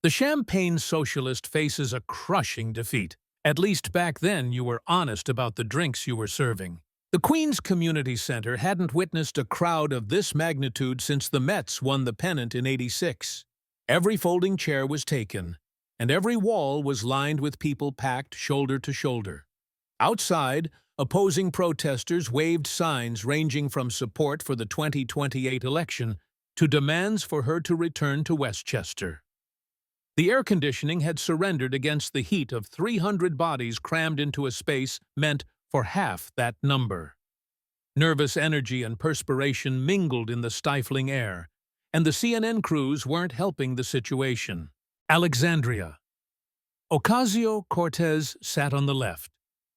The Champagne socialist faces a crushing defeat. At least back then you were honest about the drinks you were serving. The Queen's Community Center hadn't witnessed a crowd of this magnitude since the Mets won the pennant in '86. Every folding chair was taken, and every wall was lined with people packed shoulder to shoulder. Outside, opposing protesters waved signs ranging from support for the 2028 election to demands for her to return to Westchester. The air conditioning had surrendered against the heat of 300 bodies crammed into a space meant for half that number. Nervous energy and perspiration mingled in the stifling air, and the CNN crews weren't helping the situation. Alexandria. Ocasio-Cortez sat on the left,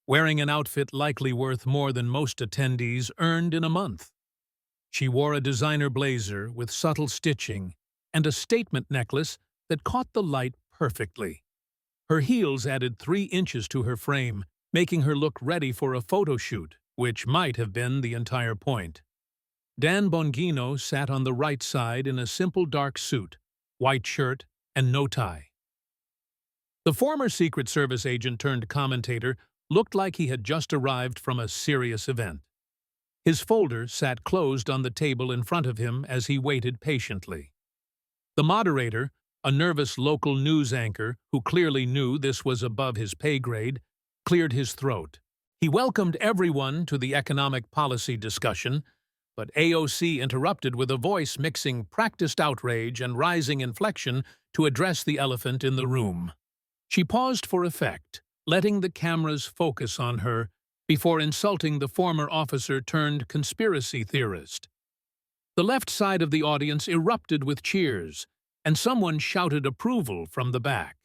wearing an outfit likely worth more than most attendees earned in a month. She wore a designer blazer with subtle stitching and a statement necklace that caught the light perfectly. Her heels added 3 inches to her frame, making her look ready for a photo shoot, which might have been the entire point. Dan Bongino sat on the right side in a simple dark suit, white shirt, and no tie. The former Secret Service agent turned commentator looked like he had just arrived from a serious event. His folder sat closed on the table in front of him as he waited patiently. The moderator, a nervous local news anchor who clearly knew this was above his pay grade, cleared his throat. He welcomed everyone to the economic policy discussion, but AOC interrupted with a voice mixing practiced outrage and rising inflection to address the elephant in the room. She paused for effect, letting the cameras focus on her before insulting the former officer-turned-conspiracy theorist. The left side of the audience erupted with cheers, and someone shouted approval from the back.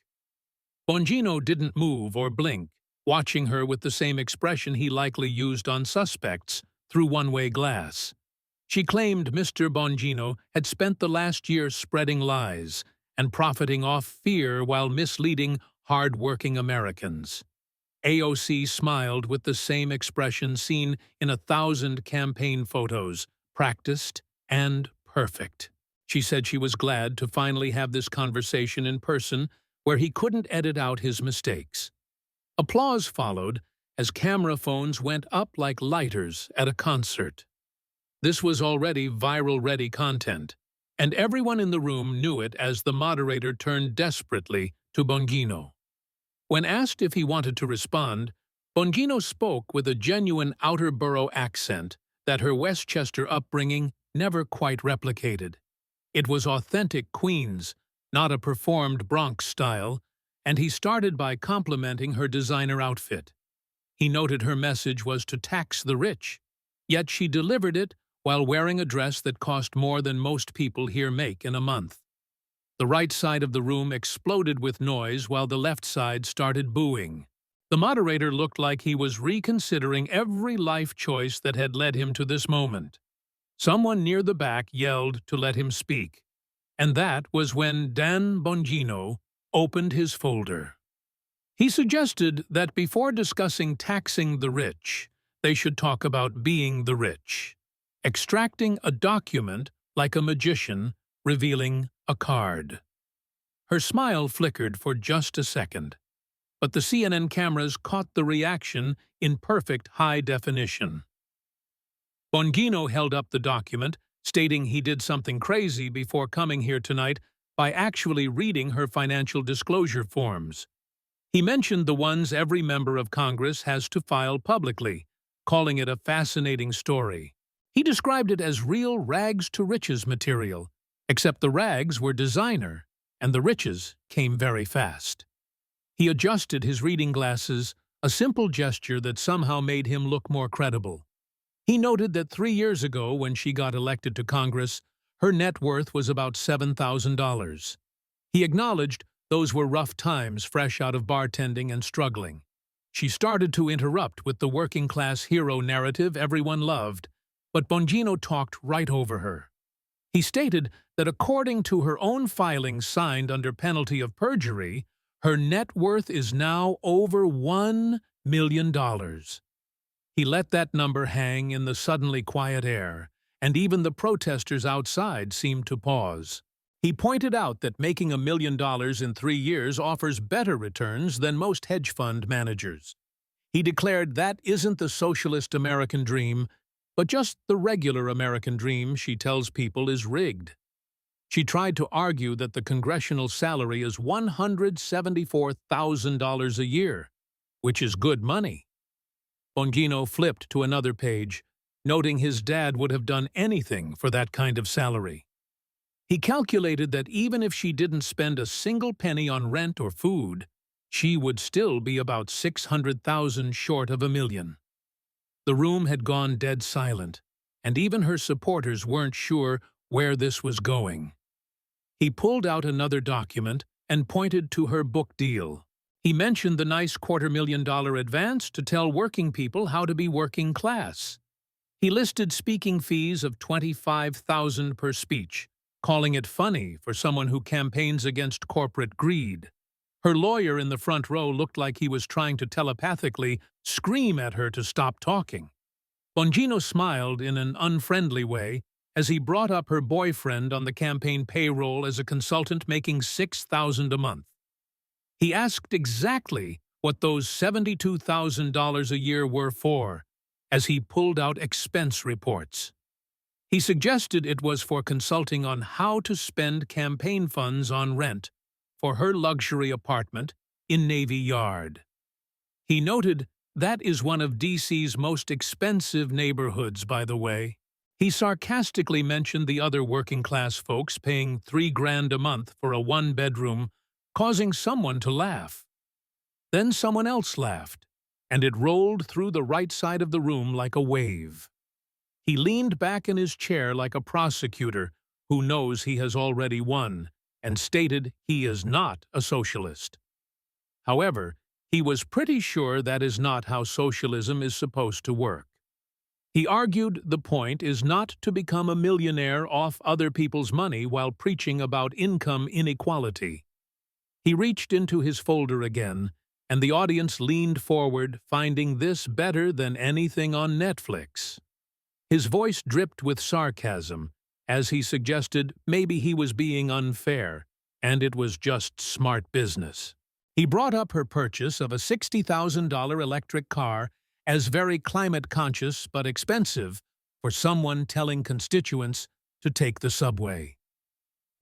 Bongino didn't move or blink, watching her with the same expression he likely used on suspects through one-way glass. She claimed Mr. Bongino had spent the last year spreading lies and profiting off fear while misleading hard-working Americans. AOC smiled with the same expression seen in 1,000 campaign photos, practiced and perfect. She said she was glad to finally have this conversation in person where he couldn't edit out his mistakes. Applause followed as camera phones went up like lighters at a concert. This was already viral-ready content, and everyone in the room knew it as the moderator turned desperately to Bongino. When asked if he wanted to respond, Bongino spoke with a genuine outer borough accent that her Westchester upbringing never quite replicated. It was authentic Queens, not a performed Bronx style, and he started by complimenting her designer outfit. He noted her message was to tax the rich, yet she delivered it while wearing a dress that cost more than most people here make in a month. The right side of the room exploded with noise while the left side started booing. The moderator looked like he was reconsidering every life choice that had led him to this moment. Someone near the back yelled to let him speak, and that was when Dan Bongino opened his folder. He suggested that before discussing taxing the rich, they should talk about being the rich, extracting a document like a magician revealing a card. Her smile flickered for just a second, but the CNN cameras caught the reaction in perfect high definition. Bongino held up the document, stating he did something crazy before coming here tonight by actually reading her financial disclosure forms. He mentioned the ones every member of Congress has to file publicly, calling it a fascinating story. He described it as real rags-to-riches material, except the rags were designer, and the riches came very fast. He adjusted his reading glasses, a simple gesture that somehow made him look more credible. He noted that 3 years ago, when she got elected to Congress, her net worth was about $7,000. He acknowledged those were rough times fresh out of bartending and struggling. She started to interrupt with the working-class hero narrative everyone loved, but Bongino talked right over her. He stated that according to her own filings signed under penalty of perjury, her net worth is now over $1 million. He let that number hang in the suddenly quiet air, and even the protesters outside seemed to pause. He pointed out that making $1 million in 3 years offers better returns than most hedge fund managers. He declared that isn't the socialist American dream, but just the regular American dream she tells people is rigged. She tried to argue that the congressional salary is $174,000 a year, which is good money. Bongino flipped to another page, noting his dad would have done anything for that kind of salary. He calculated that even if she didn't spend a single penny on rent or food, she would still be about $600,000 short of $1 million. The room had gone dead silent, and even her supporters weren't sure where this was going. He pulled out another document and pointed to her book deal. He mentioned the nice $250,000 advance to tell working people how to be working class. He listed speaking fees of $25,000 per speech, calling it funny for someone who campaigns against corporate greed. Her lawyer in the front row looked like he was trying to telepathically scream at her to stop talking. Bongino smiled in an unfriendly way as he brought up her boyfriend on the campaign payroll as a consultant making $6,000 a month. He asked exactly what those $72,000 a year were for, as he pulled out expense reports. He suggested it was for consulting on how to spend campaign funds on rent for her luxury apartment in Navy Yard. He noted that is one of D.C.'s most expensive neighborhoods, by the way. He sarcastically mentioned the other working-class folks paying $3,000 a month for a one-bedroom, causing someone to laugh. Then someone else laughed, and it rolled through the right side of the room like a wave. He leaned back in his chair like a prosecutor who knows he has already won, and stated he is not a socialist. However, he was pretty sure that is not how socialism is supposed to work. He argued the point is not to become a millionaire off other people's money while preaching about income inequality. He reached into his folder again, and the audience leaned forward, finding this better than anything on Netflix. His voice dripped with sarcasm, as he suggested maybe he was being unfair, and it was just smart business. He brought up her purchase of a $60,000 electric car as very climate-conscious but expensive for someone telling constituents to take the subway.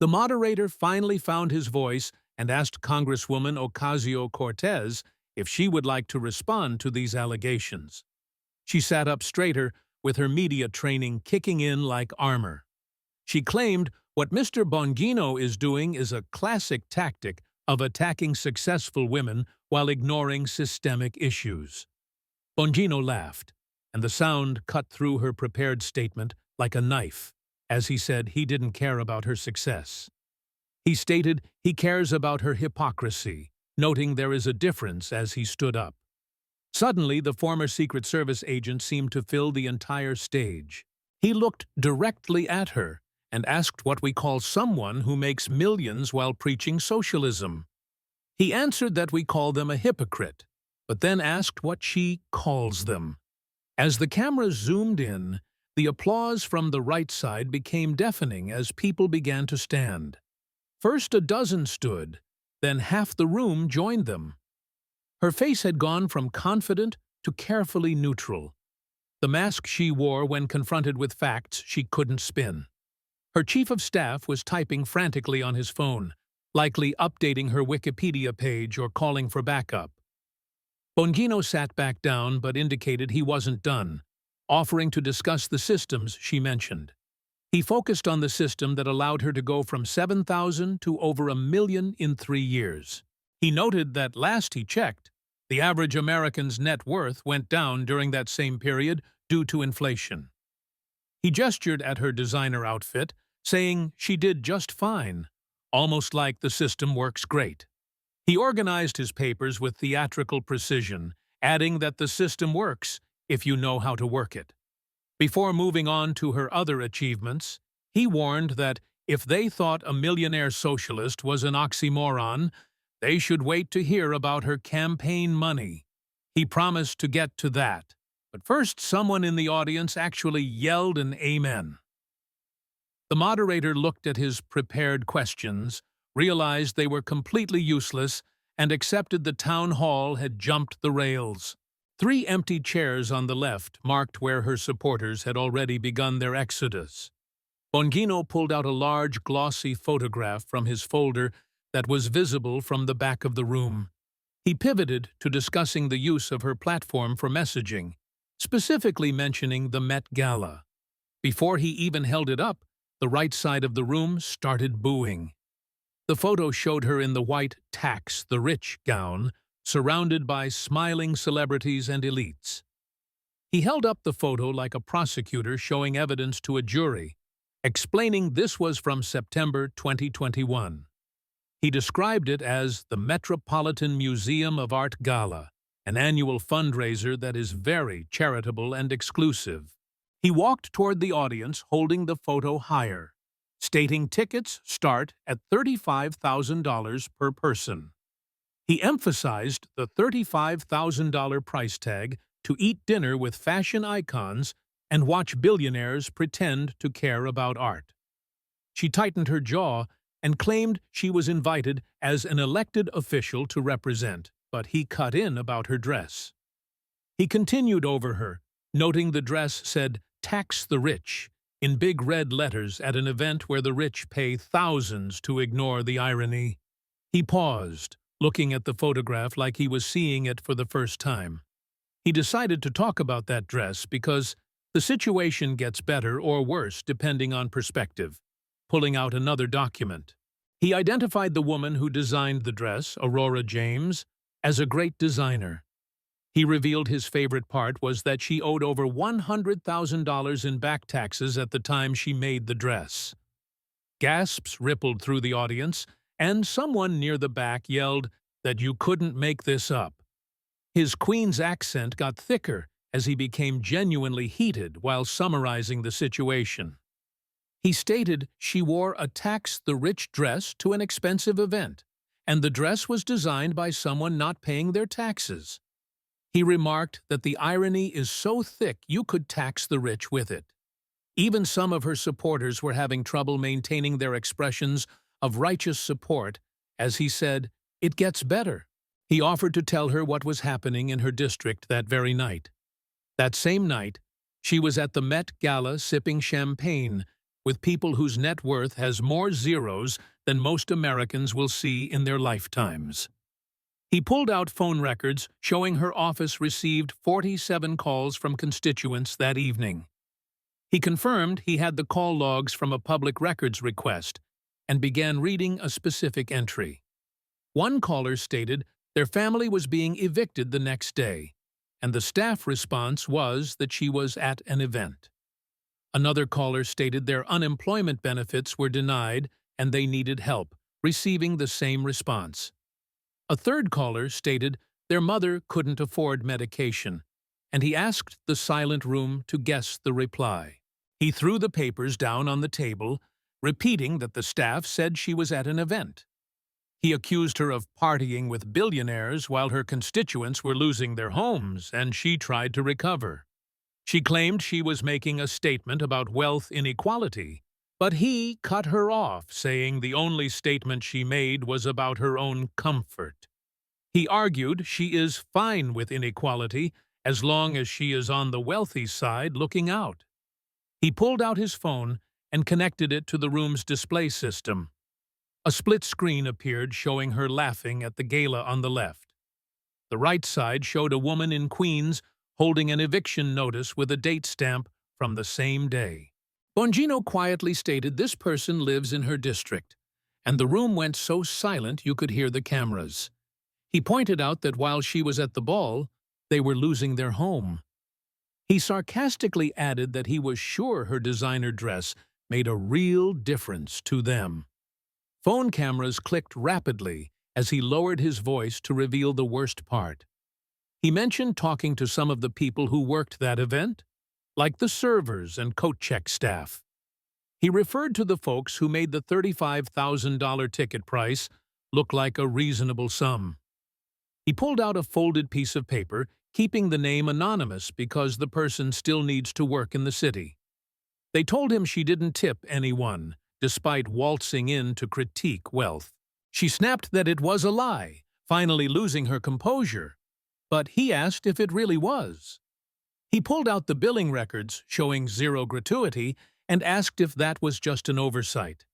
The moderator finally found his voice and asked Congresswoman Ocasio-Cortez if she would like to respond to these allegations. She sat up straighter, with her media training kicking in like armor. She claimed what Mr. Bongino is doing is a classic tactic of attacking successful women while ignoring systemic issues. Bongino laughed, and the sound cut through her prepared statement like a knife, as he said he didn't care about her success. He stated he cares about her hypocrisy, noting there is a difference as he stood up. Suddenly, the former Secret Service agent seemed to fill the entire stage. He looked directly at her and asked what we call someone who makes millions while preaching socialism. He answered that we call them a hypocrite, but then asked what she calls them. As the camera zoomed in, the applause from the right side became deafening as people began to stand. First a dozen stood, then half the room joined them. Her face had gone from confident to carefully neutral, the mask she wore when confronted with facts she couldn't spin. Her chief of staff was typing frantically on his phone, likely updating her Wikipedia page or calling for backup. Bongino sat back down but indicated he wasn't done, offering to discuss the systems she mentioned. He focused on the system that allowed her to go from 7,000 to over $1 million in 3 years. He noted that last he checked, the average American's net worth went down during that same period due to inflation. He gestured at her designer outfit, saying she did just fine, almost like the system works great. He organized his papers with theatrical precision, adding that the system works if you know how to work it. Before moving on to her other achievements, he warned that if they thought a millionaire socialist was an oxymoron, they should wait to hear about her campaign money. He promised to get to that, but first someone in the audience actually yelled an amen. The moderator looked at his prepared questions, realized they were completely useless, and accepted the town hall had jumped the rails. 3 empty chairs on the left marked where her supporters had already begun their exodus. Bongino pulled out a large, glossy photograph from his folder that was visible from the back of the room. He pivoted to discussing the use of her platform for messaging, specifically mentioning the Met Gala. Before he even held it up, the right side of the room started booing. The photo showed her in the white "Tax the Rich" gown, surrounded by smiling celebrities and elites. He held up the photo like a prosecutor showing evidence to a jury, explaining this was from September 2021. He described it as the Metropolitan Museum of Art Gala, an annual fundraiser that is very charitable and exclusive. He walked toward the audience holding the photo higher, stating tickets start at $35,000 per person. He emphasized the $35,000 price tag to eat dinner with fashion icons and watch billionaires pretend to care about art. She tightened her jaw and claimed she was invited as an elected official to represent, but he cut in about her dress. He continued over her, noting the dress said, "Tax the Rich," in big red letters at an event where the rich pay thousands to ignore the irony. He paused, looking at the photograph like he was seeing it for the first time. He decided to talk about that dress because the situation gets better or worse depending on perspective, pulling out another document. He identified the woman who designed the dress, Aurora James, as a great designer. He revealed his favorite part was that she owed over $100,000 in back taxes at the time she made the dress. Gasps rippled through the audience, and someone near the back yelled that you couldn't make this up. His Queen's accent got thicker as he became genuinely heated while summarizing the situation. He stated she wore a Tax the Rich dress to an expensive event, and the dress was designed by someone not paying their taxes. He remarked that the irony is so thick you could tax the rich with it. Even some of her supporters were having trouble maintaining their expressions of righteous support, as he said, "It gets better." He offered to tell her what was happening in her district that very night. That same night, she was at the Met Gala sipping champagne with people whose net worth has more zeros than most Americans will see in their lifetimes. He pulled out phone records showing her office received 47 calls from constituents that evening. He confirmed he had the call logs from a public records request and began reading a specific entry. One caller stated their family was being evicted the next day, and the staff response was that she was at an event. Another caller stated their unemployment benefits were denied and they needed help, receiving the same response. A third caller stated their mother couldn't afford medication, and he asked the silent room to guess the reply. He threw the papers down on the table, repeating that the staff said she was at an event. He accused her of partying with billionaires while her constituents were losing their homes, and she tried to recover. She claimed she was making a statement about wealth inequality, but he cut her off, saying the only statement she made was about her own comfort. He argued she is fine with inequality as long as she is on the wealthy side looking out. He pulled out his phone and connected it to the room's display system. A split screen appeared showing her laughing at the gala on the left. The right side showed a woman in Queens holding an eviction notice with a date stamp from the same day. Bongino quietly stated this person lives in her district, and the room went so silent you could hear the cameras. He pointed out that while she was at the ball, they were losing their home. He sarcastically added that he was sure her designer dress made a real difference to them. Phone cameras clicked rapidly as he lowered his voice to reveal the worst part. He mentioned talking to some of the people who worked that event, like the servers and coat check staff. He referred to the folks who made the $35,000 ticket price look like a reasonable sum. He pulled out a folded piece of paper, keeping the name anonymous because the person still needs to work in the city. They told him she didn't tip anyone, despite waltzing in to critique wealth. She snapped that it was a lie, finally losing her composure. But he asked if it really was. He pulled out the billing records showing zero gratuity and asked if that was just an oversight.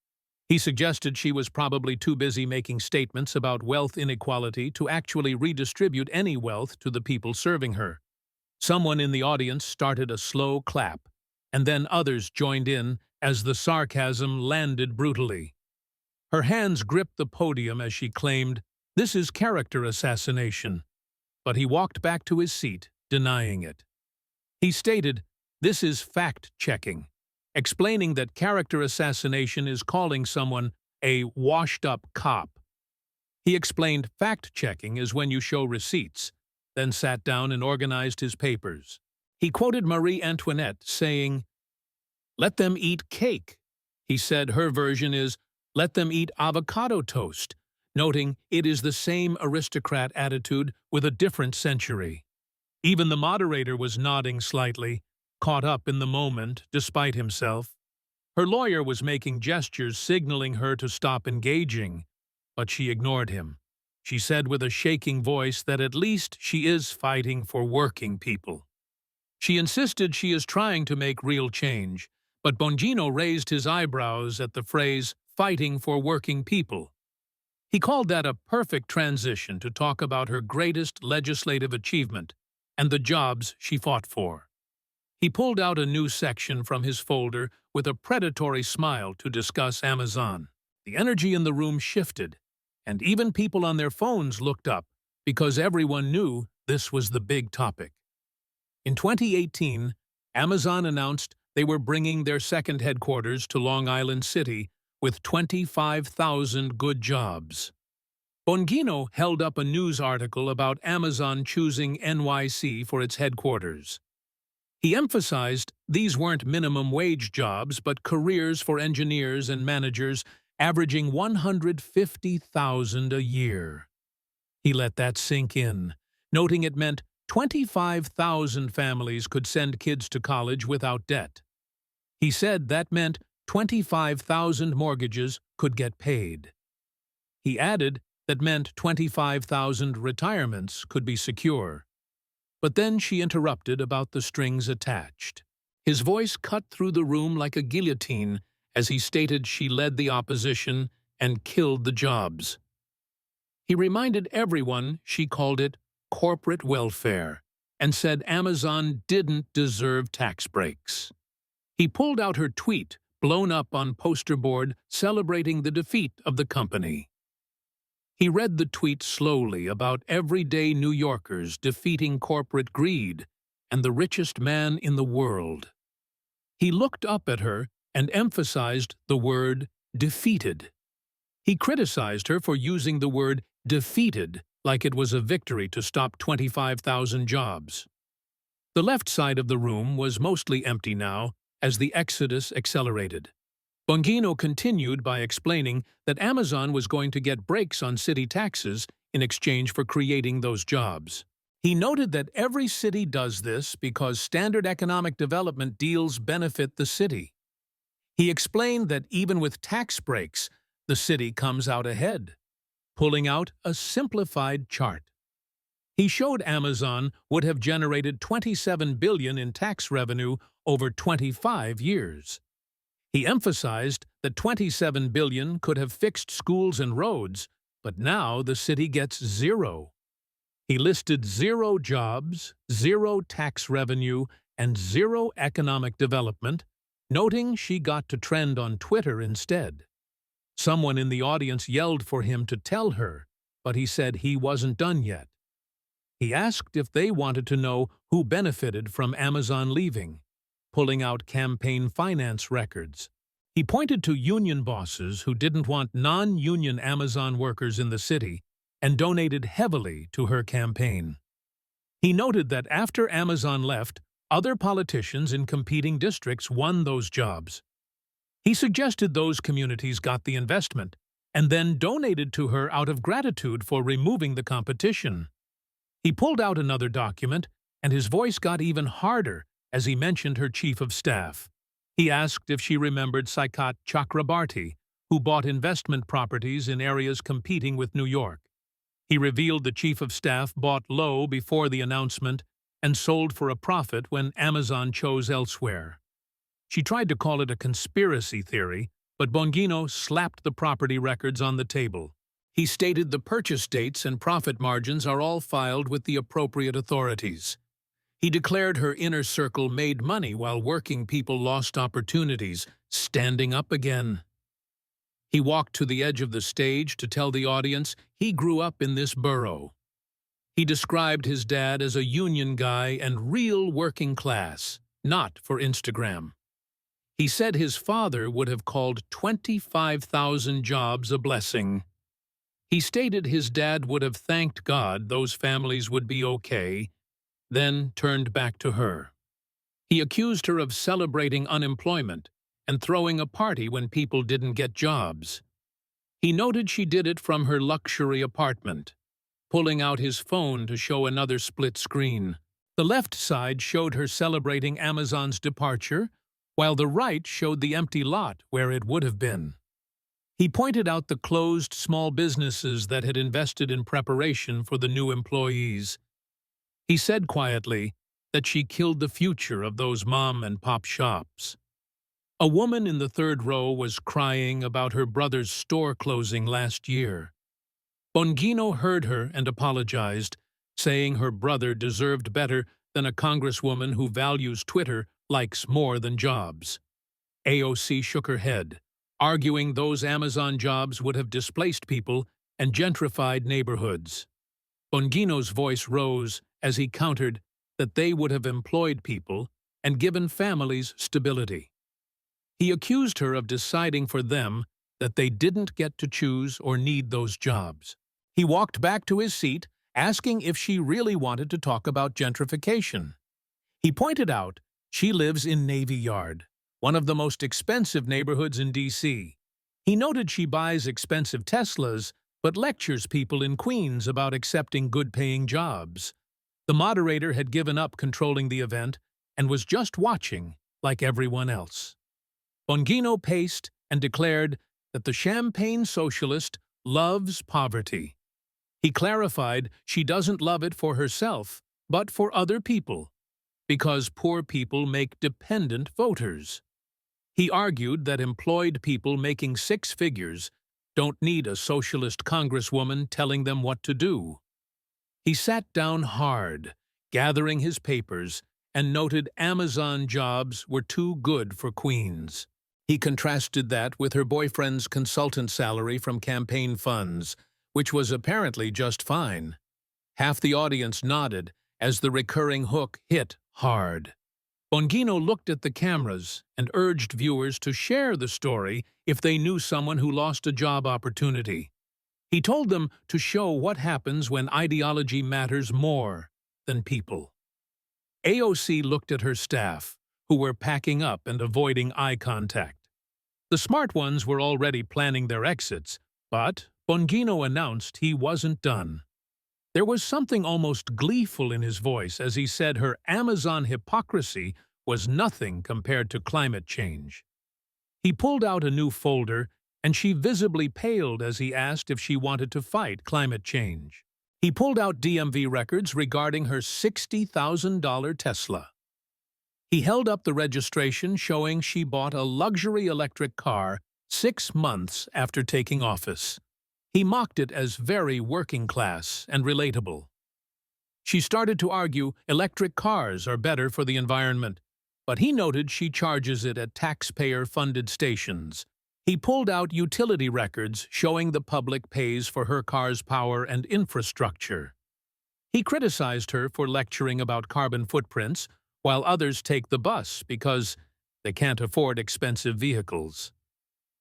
He suggested she was probably too busy making statements about wealth inequality to actually redistribute any wealth to the people serving her. Someone in the audience started a slow clap, and then others joined in as the sarcasm landed brutally. Her hands gripped the podium as she claimed, "This is character assassination." But he walked back to his seat, denying it. He stated, "This is fact-checking," explaining that character assassination is calling someone a washed-up cop. He explained fact-checking is when you show receipts, then sat down and organized his papers. He quoted Marie Antoinette saying, "Let them eat cake." He said her version is, "Let them eat avocado toast," noting it is the same aristocrat attitude with a different century. Even the moderator was nodding slightly, caught up in the moment despite himself. Her lawyer was making gestures signaling her to stop engaging, but she ignored him. She said with a shaking voice that at least she is fighting for working people. She insisted she is trying to make real change, but Bongino raised his eyebrows at the phrase, "fighting for working people." He called that a perfect transition to talk about her greatest legislative achievement and the jobs she fought for. He pulled out a new section from his folder with a predatory smile to discuss Amazon. The energy in the room shifted, and even people on their phones looked up because everyone knew this was the big topic. In 2018, Amazon announced they were bringing their second headquarters to Long Island City with 25,000 good jobs. Bongino held up a news article about Amazon choosing NYC for its headquarters. He emphasized these weren't minimum wage jobs but careers for engineers and managers averaging $150,000 a year. He let that sink in, noting it meant 25,000 families could send kids to college without debt. He said that meant 25,000 mortgages could get paid. He added that meant 25,000 retirements could be secure. But then she interrupted about the strings attached. His voice cut through the room like a guillotine as he stated she led the opposition and killed the jobs. He reminded everyone she called it corporate welfare and said Amazon didn't deserve tax breaks. He pulled out her tweet, blown up on poster board, celebrating the defeat of the company. He read the tweet slowly about everyday New Yorkers defeating corporate greed and the richest man in the world. He looked up at her and emphasized the word defeated. He criticized her for using the word defeated like it was a victory to stop 25,000 jobs. The left side of the room was mostly empty now as the exodus accelerated. Bongino continued by explaining that Amazon was going to get breaks on city taxes in exchange for creating those jobs. He noted that every city does this because standard economic development deals benefit the city. He explained that even with tax breaks, the city comes out ahead, pulling out a simplified chart. He showed Amazon would have generated $27 billion in tax revenue over 25 years. He emphasized that $27 billion could have fixed schools and roads, but now the city gets zero. He listed 0 jobs, 0 tax revenue, and 0 economic development, noting she got to trend on Twitter instead. Someone in the audience yelled for him to tell her, but he said he wasn't done yet. He asked if they wanted to know who benefited from Amazon leaving, pulling out campaign finance records. He pointed to union bosses who didn't want non-union Amazon workers in the city and donated heavily to her campaign. He noted that after Amazon left, other politicians in competing districts won those jobs. He suggested those communities got the investment and then donated to her out of gratitude for removing the competition. He pulled out another document, and his voice got even harder as he mentioned her chief of staff. He asked if she remembered Saikat Chakrabarti, who bought investment properties in areas competing with New York. He revealed the chief of staff bought low before the announcement and sold for a profit when Amazon chose elsewhere. She tried to call it a conspiracy theory, but Bongino slapped the property records on the table. He stated the purchase dates and profit margins are all filed with the appropriate authorities. He declared her inner circle made money while working people lost opportunities, standing up again. He walked to the edge of the stage to tell the audience he grew up in this borough. He described his dad as a union guy and real working class, not for Instagram. He said his father would have called 25,000 jobs a blessing. He stated his dad would have thanked God those families would be okay, then turned back to her. He accused her of celebrating unemployment and throwing a party when people didn't get jobs. He noted she did it from her luxury apartment, pulling out his phone to show another split screen. The left side showed her celebrating Amazon's departure, while the right showed the empty lot where it would have been. He pointed out the closed small businesses that had invested in preparation for the new employees. He said quietly that she killed the future of those mom-and-pop shops. A woman in the third row was crying about her brother's store closing last year. Bongino heard her and apologized, saying her brother deserved better than a congresswoman who values Twitter likes more than jobs. AOC shook her head, arguing those Amazon jobs would have displaced people and gentrified neighborhoods. Bongino's voice rose as he countered that they would have employed people and given families stability. He accused her of deciding for them that they didn't get to choose or need those jobs. He walked back to his seat, asking if she really wanted to talk about gentrification. He pointed out she lives in Navy Yard, one of the most expensive neighborhoods in D.C. He noted she buys expensive Teslas, but lectures people in Queens about accepting good-paying jobs. The moderator had given up controlling the event and was just watching like everyone else. Bongino paced and declared that the champagne socialist loves poverty. He clarified she doesn't love it for herself, but for other people, because poor people make dependent voters. He argued that employed people making six figures don't need a socialist congresswoman telling them what to do. He sat down hard, gathering his papers, and noted Amazon jobs were too good for Queens. He contrasted that with her boyfriend's consultant salary from campaign funds, which was apparently just fine. Half the audience nodded as the recurring hook hit hard. Bongino looked at the cameras and urged viewers to share the story if they knew someone who lost a job opportunity. He told them to show what happens when ideology matters more than people. AOC looked at her staff, who were packing up and avoiding eye contact. The smart ones were already planning their exits, but Bongino announced he wasn't done. There was something almost gleeful in his voice as he said her Amazon hypocrisy was nothing compared to climate change. He pulled out a new folder, and she visibly paled as he asked if she wanted to fight climate change. He pulled out DMV records regarding her $60,000 Tesla. He held up the registration showing she bought a luxury electric car 6 months after taking office. He mocked it as very working class and relatable. She started to argue electric cars are better for the environment, but he noted she charges it at taxpayer-funded stations. He pulled out utility records showing the public pays for her car's power and infrastructure. He criticized her for lecturing about carbon footprints, while others take the bus because they can't afford expensive vehicles.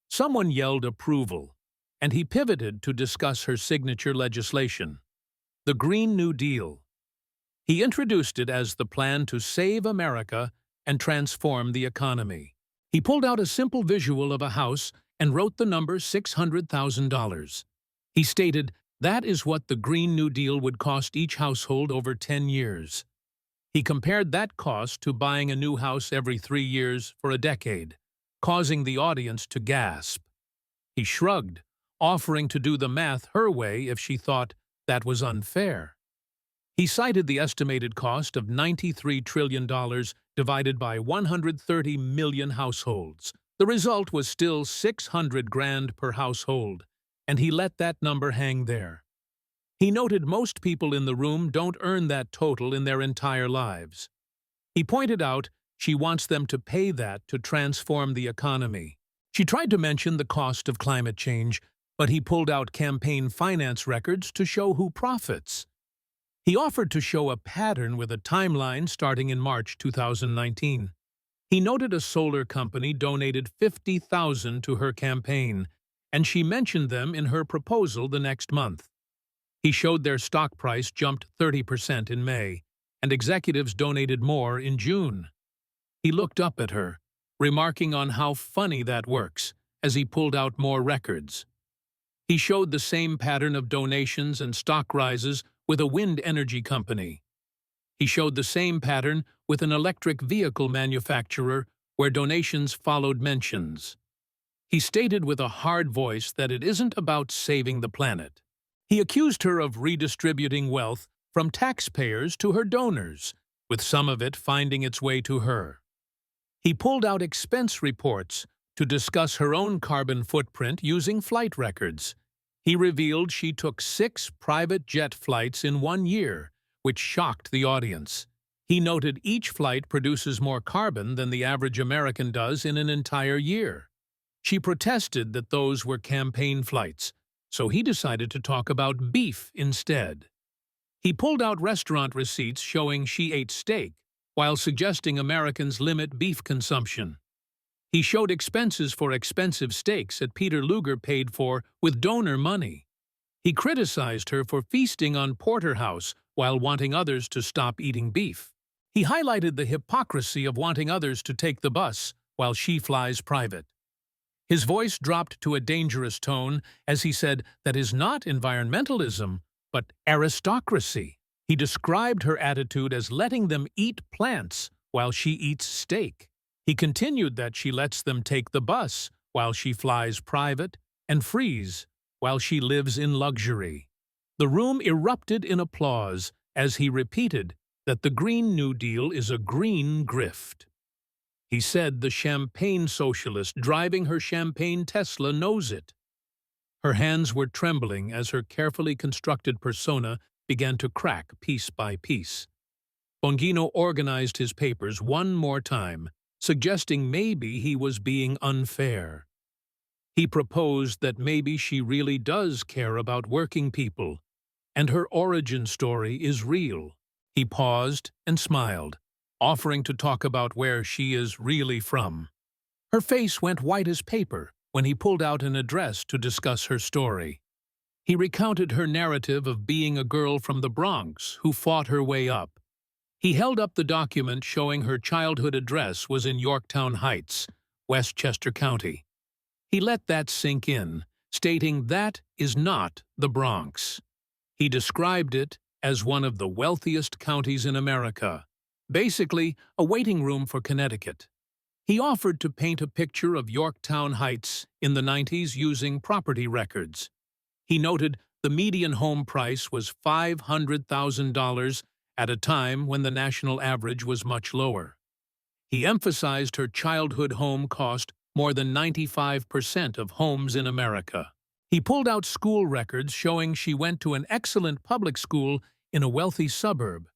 Someone yelled approval, and he pivoted to discuss her signature legislation, the Green New Deal. He introduced it as the plan to save America and transform the economy. He pulled out a simple visual of a house and wrote the number $600,000. He stated that is what the Green New Deal would cost each household over 10 years. He compared that cost to buying a new house every 3 years for a decade, causing the audience to gasp. He shrugged, offering to do the math her way if she thought that was unfair. He cited the estimated cost of $93 trillion divided by 130 million households. The result was still 600 grand per household, and he let that number hang there. He noted most people in the room don't earn that total in their entire lives. He pointed out she wants them to pay that to transform the economy. She tried to mention the cost of climate change, but he pulled out campaign finance records to show who profits. He offered to show a pattern with a timeline starting in March 2019. He noted a solar company donated $50,000 to her campaign, and she mentioned them in her proposal the next month. He showed their stock price jumped 30% in May, and executives donated more in June. He looked up at her, remarking on how funny that works, as he pulled out more records. He showed the same pattern of donations and stock rises with a wind energy company. He showed the same pattern with an electric vehicle manufacturer where donations followed mentions. He stated with a hard voice that it isn't about saving the planet. He accused her of redistributing wealth from taxpayers to her donors, with some of it finding its way to her. He pulled out expense reports to discuss her own carbon footprint using flight records. He revealed she took 6 private jet flights in 1 year, which shocked the audience. He noted each flight produces more carbon than the average American does in an entire year. She protested that those were campaign flights, so he decided to talk about beef instead. He pulled out restaurant receipts showing she ate steak, while suggesting Americans limit beef consumption. He showed expenses for expensive steaks that Peter Luger paid for with donor money. He criticized her for feasting on porterhouse while wanting others to stop eating beef. He highlighted the hypocrisy of wanting others to take the bus while she flies private. His voice dropped to a dangerous tone as he said that is not environmentalism, but aristocracy. He described her attitude as letting them eat plants while she eats steak. He continued that she lets them take the bus while she flies private and freeze while she lives in luxury. The room erupted in applause as he repeated that the Green New Deal is a green grift. He said the champagne socialist driving her champagne Tesla knows it. Her hands were trembling as her carefully constructed persona began to crack piece by piece. Bongino organized his papers one more time, suggesting maybe he was being unfair. He proposed that maybe she really does care about working people, and her origin story is real. He paused and smiled, offering to talk about where she is really from. Her face went white as paper when he pulled out an address to discuss her story. He recounted her narrative of being a girl from the Bronx who fought her way up. He held up the document showing her childhood address was in Yorktown Heights, Westchester County. He let that sink in, stating that is not the Bronx. He described it as one of the wealthiest counties in America, basically a waiting room for Connecticut. He offered to paint a picture of Yorktown Heights in the 90s using property records. He noted the median home price was $500,000 at a time when the national average was much lower. He emphasized her childhood home cost more than 95% of homes in America. He pulled out school records showing she went to an excellent public school in a wealthy suburb.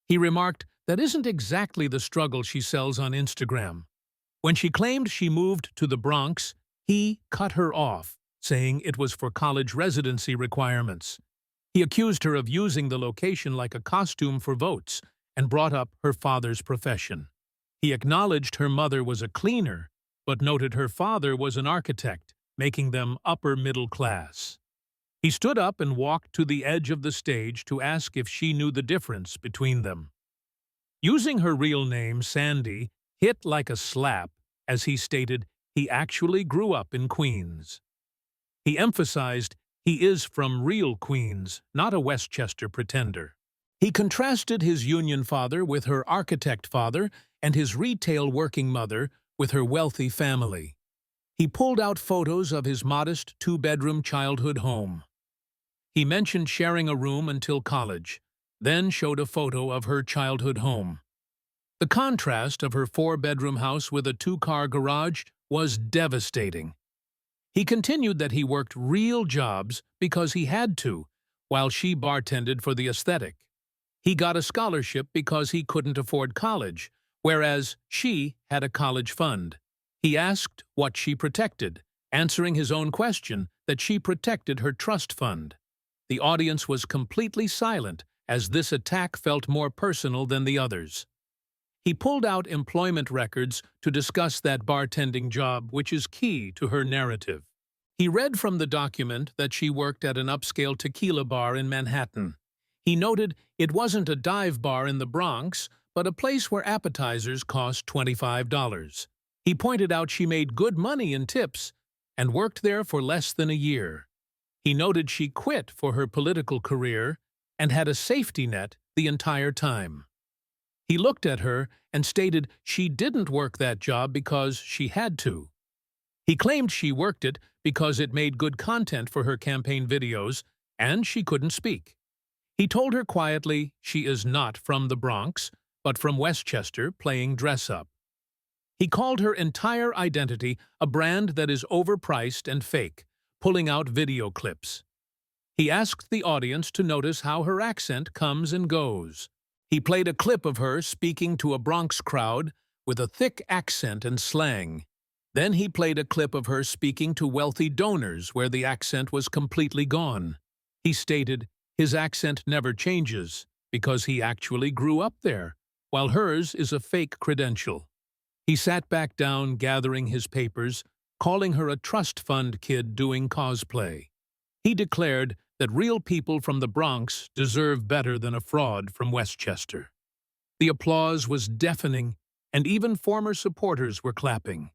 He remarked that isn't exactly the struggle she sells on Instagram. When she claimed she moved to the Bronx, he cut her off, saying it was for college residency requirements. He accused her of using the location like a costume for votes and brought up her father's profession. He acknowledged her mother was a cleaner, but noted her father was an architect, making them upper middle class. He stood up and walked to the edge of the stage to ask if she knew the difference between them. Using her real name, Sandy, hit like a slap, as he stated he actually grew up in Queens. He emphasized he is from real Queens, not a Westchester pretender. He contrasted his union father with her architect father and his retail working mother with her wealthy family. He pulled out photos of his modest two-bedroom childhood home. He mentioned sharing a room until college, then showed a photo of her childhood home. The contrast of her four-bedroom house with a two-car garage was devastating. He continued that he worked real jobs because he had to, while she bartended for the aesthetic. He got a scholarship because he couldn't afford college, whereas she had a college fund. He asked what she protected, answering his own question that she protected her trust fund. The audience was completely silent, as this attack felt more personal than the others. He pulled out employment records to discuss that bartending job, which is key to her narrative. He read from the document that she worked at an upscale tequila bar in Manhattan. He noted it wasn't a dive bar in the Bronx, but a place where appetizers cost $25. He pointed out she made good money in tips and worked there for less than a year. He noted she quit for her political career and had a safety net the entire time. He looked at her and stated she didn't work that job because she had to. He claimed she worked it because it made good content for her campaign videos and she couldn't speak. He told her quietly she is not from the Bronx, but from Westchester playing dress-up. He called her entire identity a brand that is overpriced and fake, pulling out video clips. He asked the audience to notice how her accent comes and goes. He played a clip of her speaking to a Bronx crowd with a thick accent and slang. Then he played a clip of her speaking to wealthy donors where the accent was completely gone. He stated his accent never changes because he actually grew up there, while hers is a fake credential. He sat back down gathering his papers, calling her a trust fund kid doing cosplay. He declared that real people from the Bronx deserve better than a fraud from Westchester. The applause was deafening, and even former supporters were clapping.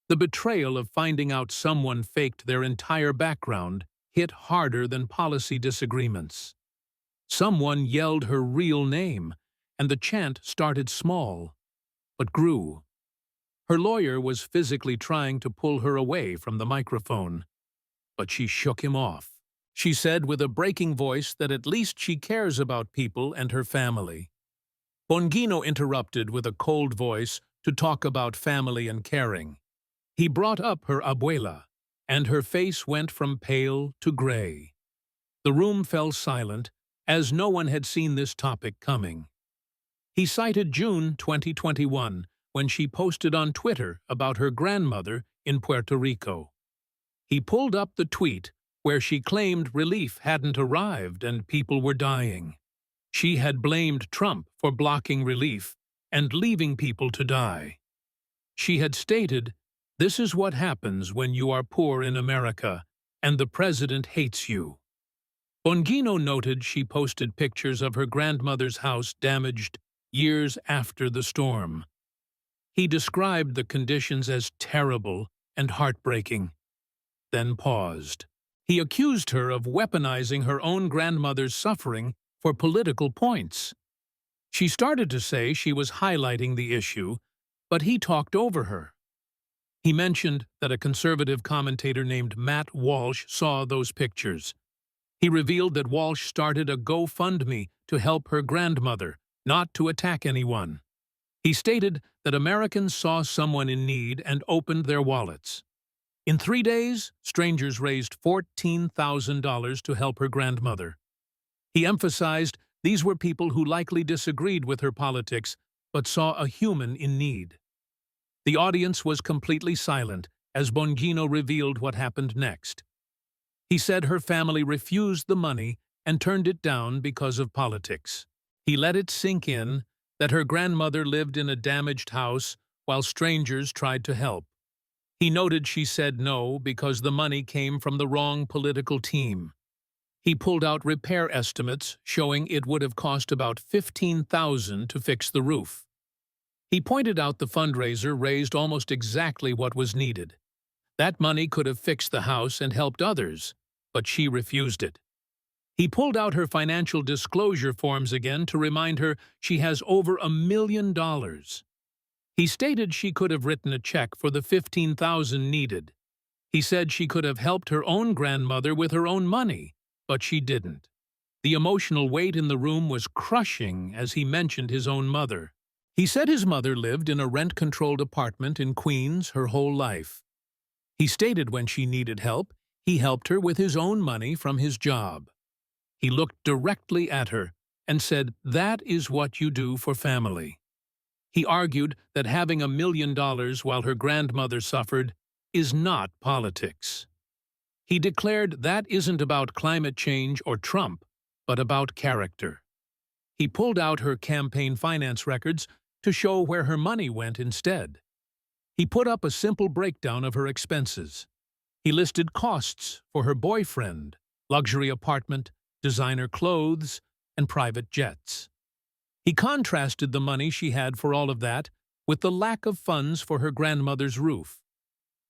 The betrayal of finding out someone faked their entire background hit harder than policy disagreements. Someone yelled her real name, and the chant started small, but grew. Her lawyer was physically trying to pull her away from the microphone, but she shook him off. She said with a breaking voice that at least she cares about people and her family. Bongino interrupted with a cold voice to talk about family and caring. He brought up her Abuela, and her face went from pale to gray. The room fell silent, as no one had seen this topic coming. He cited June 2021, when she posted on Twitter about her grandmother in Puerto Rico. He pulled up the tweet where she claimed relief hadn't arrived and people were dying. She had blamed Trump for blocking relief and leaving people to die. She had stated, "This is what happens when you are poor in America and the president hates you." Bongino noted she posted pictures of her grandmother's house damaged years after the storm. He described the conditions as terrible and heartbreaking, then paused. He accused her of weaponizing her own grandmother's suffering for political points. She started to say she was highlighting the issue, but he talked over her. He mentioned that a conservative commentator named Matt Walsh saw those pictures. He revealed that Walsh started a GoFundMe to help her grandmother, not to attack anyone. He stated that Americans saw someone in need and opened their wallets. In 3 days, strangers raised $14,000 to help her grandmother. He emphasized these were people who likely disagreed with her politics but saw a human in need. The audience was completely silent as Bongino revealed what happened next. He said her family refused the money and turned it down because of politics. He let it sink in that her grandmother lived in a damaged house while strangers tried to help. He noted she said no because the money came from the wrong political team. He pulled out repair estimates showing it would have cost about $15,000 to fix the roof. He pointed out the fundraiser raised almost exactly what was needed. That money could have fixed the house and helped others, but she refused it. He pulled out her financial disclosure forms again to remind her she has over $1 million. He stated she could have written a check for the $15,000 needed. He said she could have helped her own grandmother with her own money, but she didn't. The emotional weight in the room was crushing as he mentioned his own mother. He said his mother lived in a rent-controlled apartment in Queens her whole life. He stated when she needed help, he helped her with his own money from his job. He looked directly at her and said, "That is what you do for family." He argued that having $1 million while her grandmother suffered is not politics. He declared that isn't about climate change or Trump, but about character. He pulled out her campaign finance records to show where her money went instead. He put up a simple breakdown of her expenses. He listed costs for her boyfriend, luxury apartment, designer clothes, and private jets. He contrasted the money she had for all of that with the lack of funds for her grandmother's roof.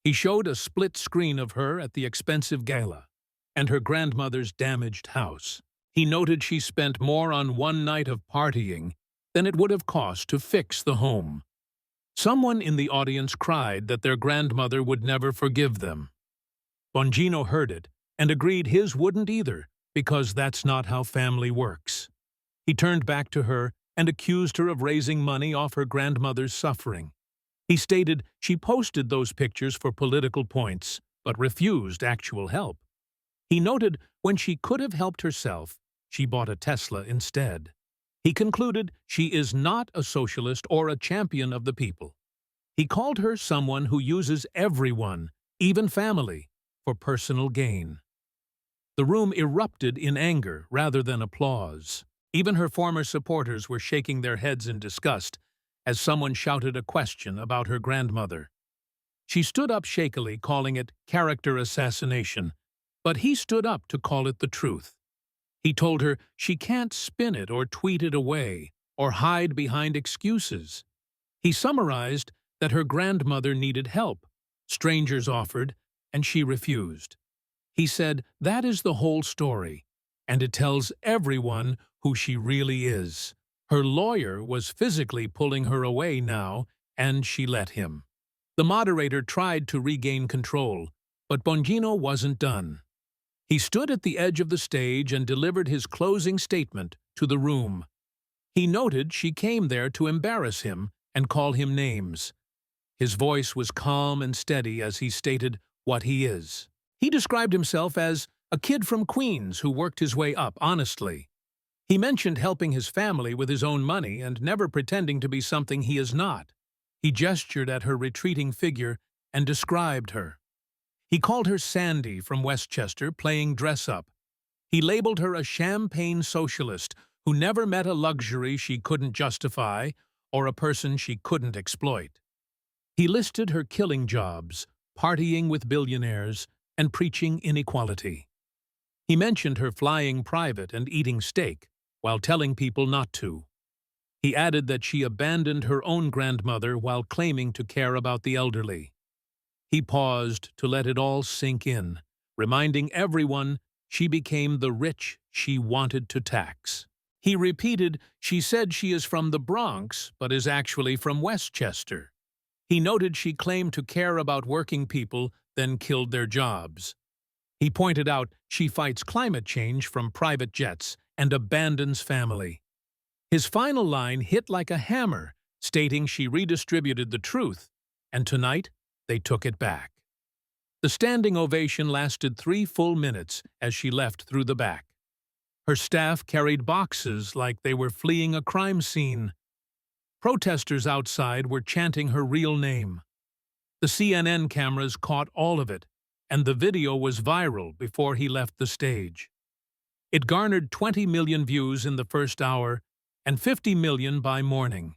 He showed a split screen of her at the expensive gala and her grandmother's damaged house. He noted she spent more on one night of partying than it would have cost to fix the home. Someone in the audience cried that their grandmother would never forgive them. Bongino heard it and agreed his wouldn't either, because that's not how family works. He turned back to her and accused her of raising money off her grandmother's suffering. He stated she posted those pictures for political points, but refused actual help. He noted when she could have helped herself, she bought a Tesla instead. He concluded she is not a socialist or a champion of the people. He called her someone who uses everyone, even family, for personal gain. The room erupted in anger rather than applause. Even her former supporters were shaking their heads in disgust as someone shouted a question about her grandmother. She stood up shakily, calling it character assassination, but he stood up to call it the truth. He told her she can't spin it or tweet it away or hide behind excuses. He summarized that her grandmother needed help. Strangers offered, and she refused. He said that is the whole story, and it tells everyone who she really is. Her lawyer was physically pulling her away now, and she let him. The moderator tried to regain control, but Bongino wasn't done. He stood at the edge of the stage and delivered his closing statement to the room. He noted she came there to embarrass him and call him names. His voice was calm and steady as he stated what he is. He described himself as a kid from Queens who worked his way up honestly. He mentioned helping his family with his own money and never pretending to be something he is not. He gestured at her retreating figure and described her. He called her Sandy from Westchester playing dress-up. He labeled her a champagne socialist who never met a luxury she couldn't justify or a person she couldn't exploit. He listed her killing jobs, partying with billionaires, and preaching inequality. He mentioned her flying private and eating steak while telling people not to. He added that she abandoned her own grandmother while claiming to care about the elderly. He paused to let it all sink in, reminding everyone she became the rich she wanted to tax. He repeated she said she is from the Bronx but is actually from Westchester. He noted she claimed to care about working people, then killed their jobs. He pointed out she fights climate change from private jets and abandons family. His final line hit like a hammer, stating she redistributed the truth, and tonight they took it back. The standing ovation lasted 3 full minutes as she left through the back. Her staff carried boxes like they were fleeing a crime scene. Protesters outside were chanting her real name. The CNN cameras caught all of it, and the video was viral before he left the stage. It garnered 20 million views in the first hour and 50 million by morning.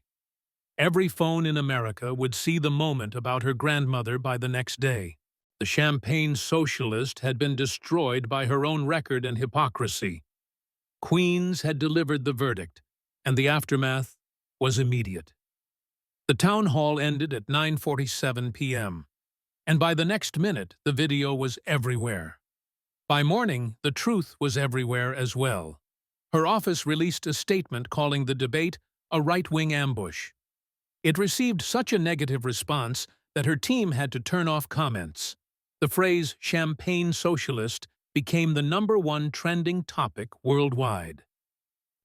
Every phone in America would see the moment about her grandmother by the next day. The champagne socialist had been destroyed by her own record and hypocrisy. Queens had delivered the verdict, and the aftermath was immediate. The town hall ended at 9:47 p.m., and by the next minute the video was everywhere. By morning, the truth was everywhere as well. Her office released a statement calling the debate a right-wing ambush. It received such a negative response that her team had to turn off comments. The phrase "champagne socialist" became the #1 trending topic worldwide.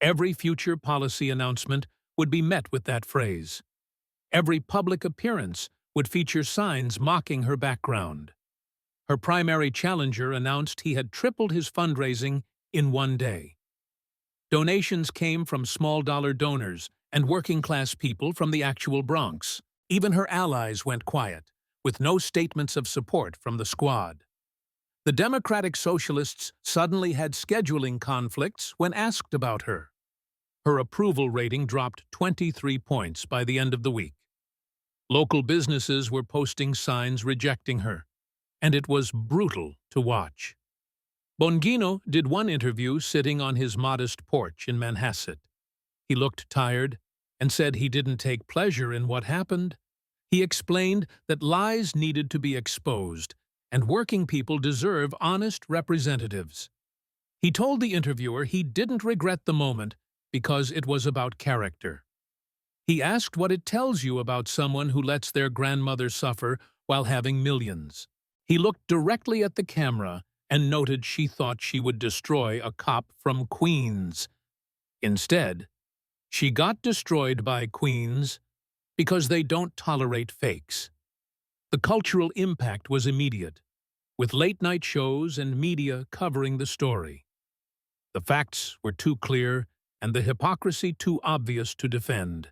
Every future policy announcement would be met with that phrase. Every public appearance would feature signs mocking her background. Her primary challenger announced he had tripled his fundraising in one day. Donations came from small-dollar donors and working-class people from the actual Bronx. Even her allies went quiet, with no statements of support from the squad. The Democratic Socialists suddenly had scheduling conflicts when asked about her. Her approval rating dropped 23 points by the end of the week. Local businesses were posting signs rejecting her, and it was brutal to watch. Bongino did one interview sitting on his modest porch in Manhasset. He looked tired and said he didn't take pleasure in what happened. He explained that lies needed to be exposed, and working people deserve honest representatives. He told the interviewer he didn't regret the moment because it was about character. He asked what it tells you about someone who lets their grandmother suffer while having millions. He looked directly at the camera and noted she thought she would destroy a cop from Queens. Instead, she got destroyed by Queens because they don't tolerate fakes. The cultural impact was immediate, with late-night shows and media covering the story. The facts were too clear and the hypocrisy too obvious to defend.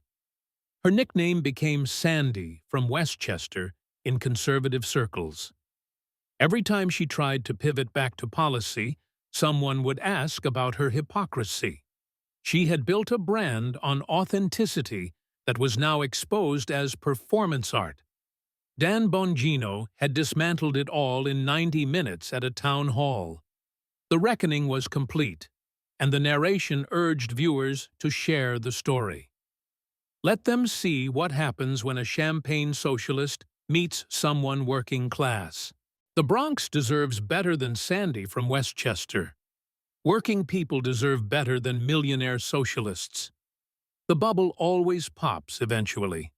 Her nickname became Sandy from Westchester in conservative circles. Every time she tried to pivot back to policy, someone would ask about her hypocrisy. She had built a brand on authenticity that was now exposed as performance art. Dan Bongino had dismantled it all in 90 minutes at a town hall. The reckoning was complete, and the narration urged viewers to share the story. Let them see what happens when a champagne socialist meets someone working class. The Bronx deserves better than Sandy from Westchester. Working people deserve better than millionaire socialists. The bubble always pops eventually.